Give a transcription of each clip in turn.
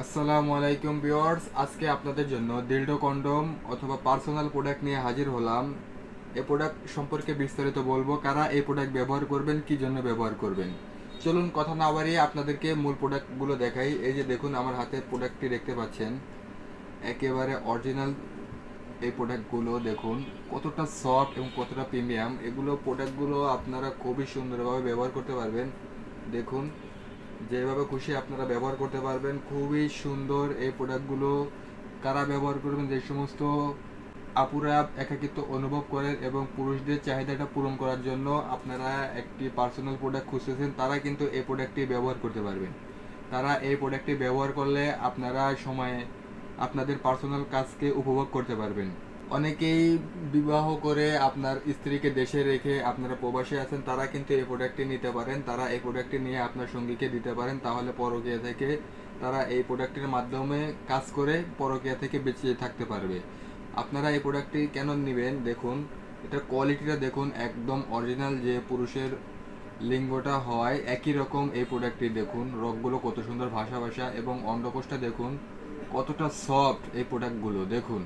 আসসালামু আলাইকুম ভিউয়ার্স, আজকে আপনাদের জন্য দিল্ডো কন্ডোম অথবা পার্সোনাল প্রোডাক্ট নিয়ে হাজির হলাম। এই প্রোডাক্ট সম্পর্কে বিস্তারিত বলবো, কারা এই প্রোডাক্ট ব্যবহার করবেন, কি জন্য ব্যবহার করবেন। চলুন কথা না বাড়িয়ে আপনাদেরকে মূল প্রোডাক্টগুলো দেখাই। এই যে দেখুন, আমার হাতে প্রোডাক্টটি দেখতে পাচ্ছেন, একেবারে অরিজিনাল। এই প্রোডাক্টগুলো দেখুন কতটা সফট এবং কতটা প্রিমিয়াম। এগুলো প্রোডাক্টগুলো আপনারা খুবই সুন্দরভাবে ব্যবহার করতে পারবেন। দেখুন, যেভাবে খুশি আপনারা ব্যবহার করতে পারবেন। খুবই সুন্দর এই প্রোডাক্টগুলো। কারা ব্যবহার করবেন, যে সমস্ত আপুরা একাকিত্ব অনুভব করেন এবং পুরুষদের চাহিদাটা পূরণ করার জন্য আপনারা একটি পার্সোনাল প্রোডাক্ট খুঁজতেছেন, তারা কিন্তু এই প্রোডাক্টটি ব্যবহার করতে পারবেন। তারা এই প্রোডাক্টটি ব্যবহার করলে আপনারা সময়ে আপনাদের পার্সোনাল কাজকে উপভোগ করতে পারবেন। অনেকেই বিবাহ করে আপনার স্ত্রীকে দেশে রেখে আপনারা প্রবাসে আছেন, তারা কিন্তু এই প্রোডাক্টটি নিতে পারেন। তারা এই প্রোডাক্টটি নিয়ে আপনার সঙ্গীকে দিতে পারেন, তাহলে পরকীয়া থেকে তারা এই প্রোডাক্টের মাধ্যমে কাজ করে পরকীয়া থেকে বেঁচে থাকতে পারবে। আপনারা এই প্রোডাক্টটি কেন নেবেন, দেখুন এটার কোয়ালিটিটা দেখুন, একদম অরিজিনাল। যে পুরুষের লিঙ্গটা হয় একই রকম এই প্রোডাক্টটি দেখুন, রগগুলো কত সুন্দর ভাসা ভাসা এবং অন্ডকোষটা দেখুন কতটা সফট। এই প্রোডাক্টগুলো দেখুন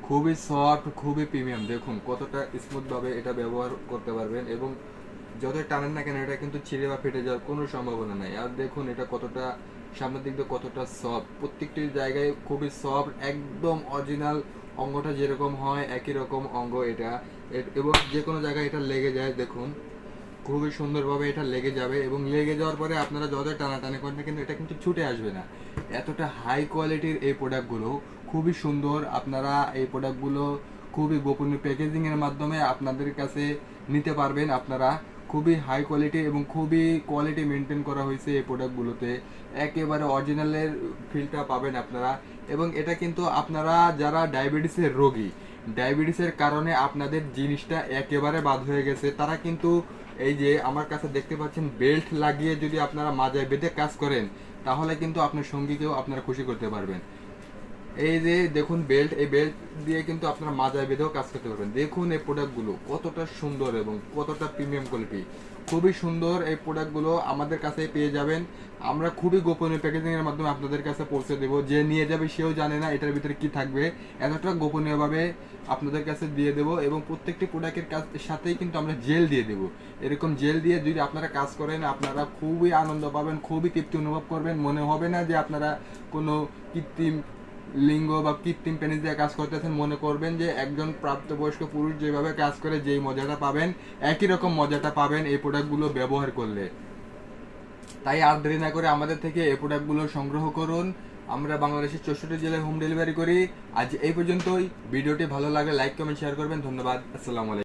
খুবই সফট, খুবই প্রিমিয়াম। দেখুন কতটা স্মুথভাবে এটা ব্যবহার করতে পারবেন এবং যতই টানেন না কেন এটা কিন্তু ছিঁড়ে বা ফেটে যাওয়ার কোনো সম্ভাবনা নাই। আর দেখুন এটা কতটা সামনের দিক দিয়ে কতটা সফট, প্রত্যেকটি জায়গায় খুবই সফট, একদম অরিজিনাল। অঙ্গটা যেরকম হয় একই রকম অঙ্গ এটা, এবং যে কোনো জায়গায় এটা লেগে যায়। দেখুন খুবই সুন্দরভাবে এটা লেগে যাবে এবং লেগে যাওয়ার পরে আপনারা যতই টানাটানি করেন না কিন্তু এটা কিন্তু ছুটে আসবে না। এতটা হাই কোয়ালিটির এই প্রোডাক্টগুলো খুবই সুন্দর। আপনারা এই প্রোডাক্টগুলো খুবই গোপনীয় প্যাকেজিংয়ের মাধ্যমে আপনাদের কাছে নিতে পারবেন। আপনারা খুবই হাই কোয়ালিটি এবং খুবই কোয়ালিটি মেনটেন করা হয়েছে এই প্রোডাক্টগুলোতে। একেবারে অরিজিনালের ফিলটা পাবেন আপনারা। এবং এটা কিন্তু আপনারা যারা ডায়াবেটিসের রোগী, ডায়াবেটিসের কারণে আপনাদের জিনিসটা একেবারে বাদ হয়ে গেছে, তারা কিন্তু এই যে আমার কাছে দেখতে পাচ্ছেন, বেল্ট লাগিয়ে যদি আপনারা মাজায় বেঁধে কাজ করেন, তাহলে কিন্তু আপনার সঙ্গীকেও আপনারা খুশি করতে পারবেন। এই যে দেখুন বেল্ট, এই বেল্ট দিয়ে কিন্তু আপনারা মাজায় বেঁধেও কাজ করতে পারবেন। দেখুন এই প্রোডাক্টগুলো কতটা সুন্দর এবং কতটা প্রিমিয়াম কোয়ালিটি। খুবই সুন্দর এই প্রোডাক্টগুলো আমাদের কাছে পেয়ে যাবেন। আমরা খুবই গোপনীয় প্যাকেজিং এর মাধ্যমে আপনাদের কাছে পৌঁছে দেবো। যে নিয়ে যাবে সেও জানে না এটার ভিতরে কি থাকবে, এতটা গোপনীয়ভাবে আপনাদের কাছে দিয়ে দেবো। এবং প্রত্যেকটি প্রোডাক্টের সাথেই কিন্তু আমরা জেল দিয়ে দেবো। এরকম জেল দিয়ে যদি আপনারা কাজ করেন, আপনারা খুবই আনন্দ পাবেন, খুবই তৃপ্তি অনুভব করবেন। মনে হবে না যে আপনারা কোনো কৃত্রিম লিঙ্গ বা কৃত্রিম পেনিস দিয়ে কাজ করতেছেন। মনে করবেন যে একজন প্রাপ্তবয়স্ক পুরুষ যেভাবে কাজ করে যেই মজাটা পাবেন, একই রকম মজাটা পাবেন এই প্রোডাক্টগুলো ব্যবহার করলে। তাই আর দেরি না করে আমাদের থেকে এই প্রোডাক্টগুলো সংগ্রহ করুন। আমরা বাংলাদেশের 64 জেলায় হোম ডেলিভারি করি। আজ এই পর্যন্তই। ভিডিওটি ভালো লাগলে লাইক কমেন্ট শেয়ার করবেন। ধন্যবাদ। আসসালামু আলাইকুম।